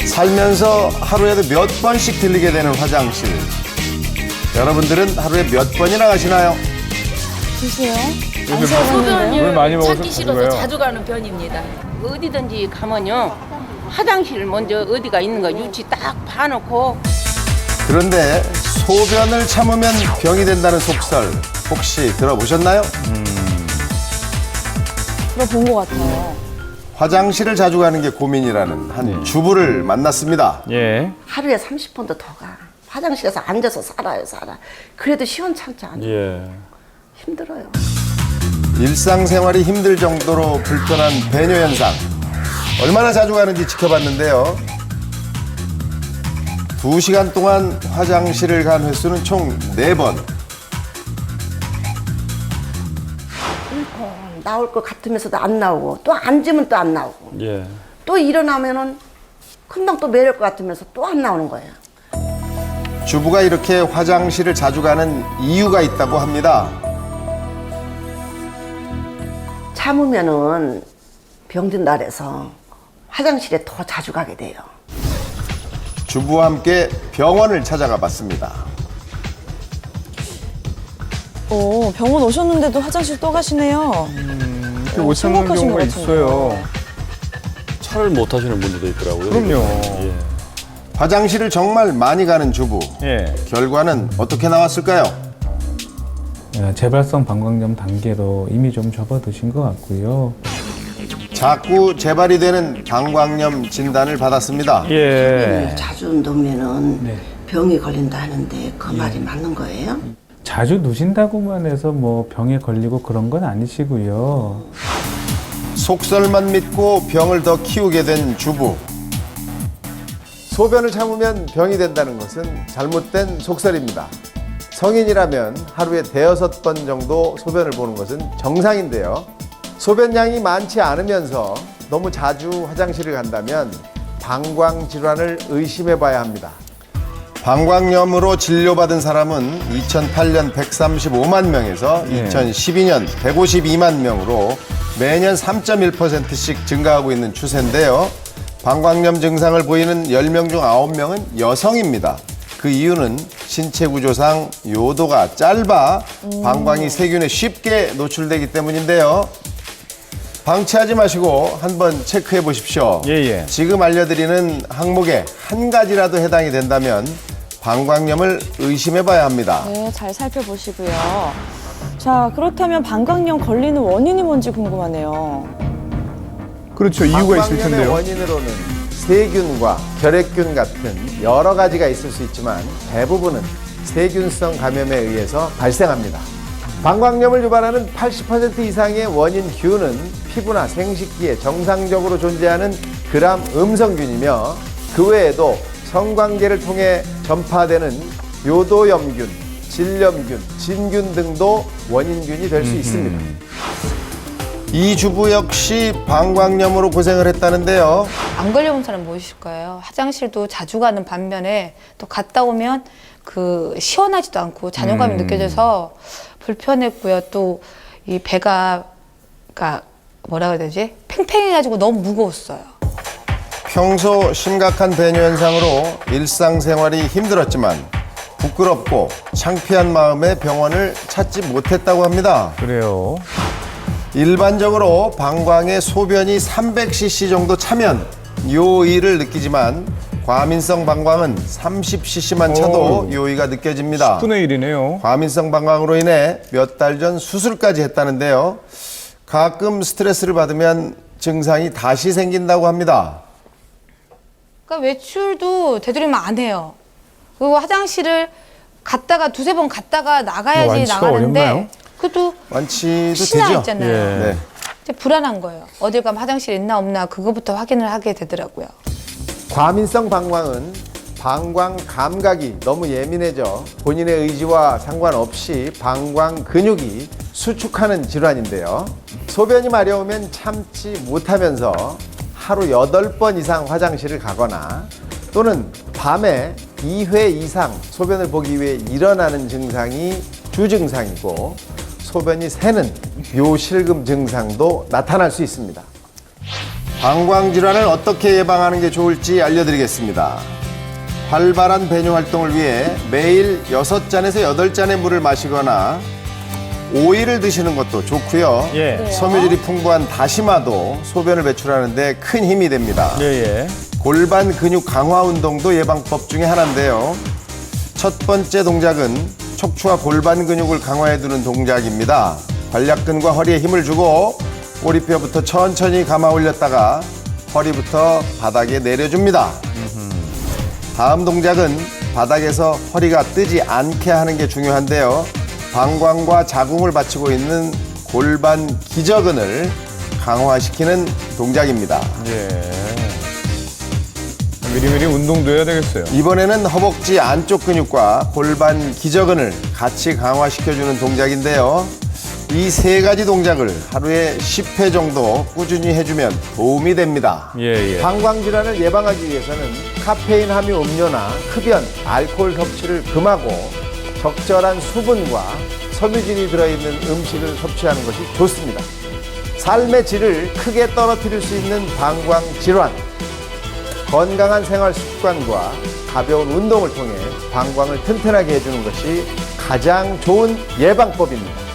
살면서 하루에도 몇 번씩 들리게 되는 화장실. 여러분들은 하루에 몇 번이나 가시나요? 글쎄요. 안 물 써봤는데요. 많이 먹어서 찾기 싫어서 그래요. 자주 가는 편입니다. 어디든지 가면요 화장실 먼저 어디가 있는가 유치 딱 봐놓고 그런데 소변을 참으면 병이 된다는 속설 혹시 들어보셨나요? 들어본 것 같아요. 화장실을 자주 가는 게 고민이라는 한 주부를 만났습니다. 예. 하루에 30번도 더 가. 화장실에서 앉아서 살아요 살아. 그래도 시원찮지 않아요. 예. 힘들어요. 일상생활이 힘들 정도로 불편한 배뇨 현상. 얼마나 자주 가는지 지켜봤는데요. 2시간 동안 화장실을 간 횟수는 총 4번. 나올 것 같으면서도 안 나오고 또 앉으면 또 안 나오고 예. 또 일어나면은 금방 또 매일 것 같으면서 또 안 나오는 거예요. 주부가 이렇게 화장실을 자주 가는 이유가 있다고 합니다. 참으면은 병든다 그래서 화장실에 더 자주 가게 돼요. 주부와 함께 병원을 찾아가 봤습니다. 병원 오셨는데도 화장실 또 가시네요. 이렇게 못 참는 심각하신 경우가 것 같은데요. 있어요. 차를 못 타시는 분들도 있더라고요. 그럼요. 예. 화장실을 정말 많이 가는 주부. 예. 결과는 어떻게 나왔을까요? 재발성 방광염 단계로 이미 좀 접어드신 것 같고요. 자꾸 재발이 되는 방광염 진단을 받았습니다. 예. 자주 누면은 네. 병이 걸린다 하는데 그 말이 맞는 거예요? 자주 누신다고만 해서 뭐 병에 걸리고 그런 건 아니시고요. 속설만 믿고 병을 더 키우게 된 주부. 소변을 참으면 병이 된다는 것은 잘못된 속설입니다. 성인이라면 하루에 5-6번 정도 소변을 보는 것은 정상인데요. 소변량이 많지 않으면서 너무 자주 화장실을 간다면 방광 질환을 의심해 봐야 합니다. 방광염으로 진료받은 사람은 2008년 135만 명에서 네. 2012년 152만 명으로 매년 3.1%씩 증가하고 있는 추세인데요. 방광염 증상을 보이는 10명 중 9명은 여성입니다. 그 이유는 신체 구조상 요도가 짧아 방광이 세균에 쉽게 노출되기 때문인데요. 방치하지 마시고 한번 체크해 보십시오. 예. 지금 알려드리는 항목에 한 가지라도 해당이 된다면 방광염을 의심해 봐야 합니다. 네, 잘 살펴보시고요. 자, 그렇다면 방광염 걸리는 원인이 뭔지 궁금하네요. 그렇죠. 이유가 있을 방광염의 텐데요. 원인으로는 세균과 결핵균 같은 여러 가지가 있을 수 있지만 대부분은 세균성 감염에 의해서 발생합니다. 방광염을 유발하는 80% 이상의 원인 균은 피부나 생식기에 정상적으로 존재하는 gram 음성균이며 그 외에도 성관계를 통해 전파되는 요도염균, 질염균, 진균 등도 원인균이 될 수 있습니다. 이 주부 역시 방광염으로 고생을 했다는데요. 안 걸려본 사람 모이실 거예요. 화장실도 자주 가는 반면에 또 갔다 오면 그 시원하지도 않고 잔여감이 느껴져서 불편했고요. 또 이 배가 그러니까 뭐라 그래야 되지? 팽팽해가지고 너무 무거웠어요. 평소 심각한 배뇨 현상으로 일상생활이 힘들었지만 부끄럽고 창피한 마음에 병원을 찾지 못했다고 합니다. 그래요. 일반적으로 방광에 소변이 300cc 정도 차면 요의를 느끼지만 과민성 방광은 30cc만 차도 요의가 느껴집니다. 10분의 1이네요. 과민성 방광으로 인해 몇 달 전 수술까지 했다는데요. 가끔 스트레스를 받으면 증상이 다시 생긴다고 합니다. 그러니까 외출도 되도록이면 안 해요. 그리고 화장실을 갔다가 2-3번 갔다가 나가야지 완치가 나가는데 어렵나요? 그것도 완치도 혹시나 되죠? 있잖아요. 예. 네. 이제 불안한 거예요. 어딜 가면 화장실 있나 없나 그거부터 확인을 하게 되더라고요. 과민성 방광은 방광 감각이 너무 예민해져 본인의 의지와 상관없이 방광 근육이 수축하는 질환인데요. 소변이 마려우면 참지 못하면서 하루 8번 이상 화장실을 가거나 또는 밤에 2회 이상 소변을 보기 위해 일어나는 증상이 주증상이고 소변이 새는 묘실금 증상도 나타날 수 있습니다. 방광 질환을 어떻게 예방하는 게 좋을지 알려드리겠습니다. 활발한 배뇨 활동을 위해 매일 6잔에서 8잔의 물을 마시거나 오이를 드시는 것도 좋고요. 예. 섬유질이 풍부한 다시마도 소변을 배출하는 데 큰 힘이 됩니다. 예, 예. 골반 근육 강화 운동도 예방법 중에 하나인데요. 첫 번째 동작은 척추와 골반 근육을 강화해두는 동작입니다. 관략근과 허리에 힘을 주고 꼬리뼈부터 천천히 감아 올렸다가 허리부터 바닥에 내려줍니다. 다음 동작은 바닥에서 허리가 뜨지 않게 하는 게 중요한데요. 방광과 자궁을 받치고 있는 골반 기저근을 강화시키는 동작입니다. 예. 미리미리 운동도 해야 되겠어요. 이번에는 허벅지 안쪽 근육과 골반 기저근을 같이 강화시켜주는 동작인데요. 이 3가지 동작을 하루에 10회 정도 꾸준히 해주면 도움이 됩니다. 예, 예. 방광 질환을 예방하기 위해서는 카페인 함유 음료나 흡연, 알코올 섭취를 금하고 적절한 수분과 섬유질이 들어있는 음식을 섭취하는 것이 좋습니다. 삶의 질을 크게 떨어뜨릴 수 있는 방광 질환, 건강한 생활 습관과 가벼운 운동을 통해 방광을 튼튼하게 해주는 것이 가장 좋은 예방법입니다.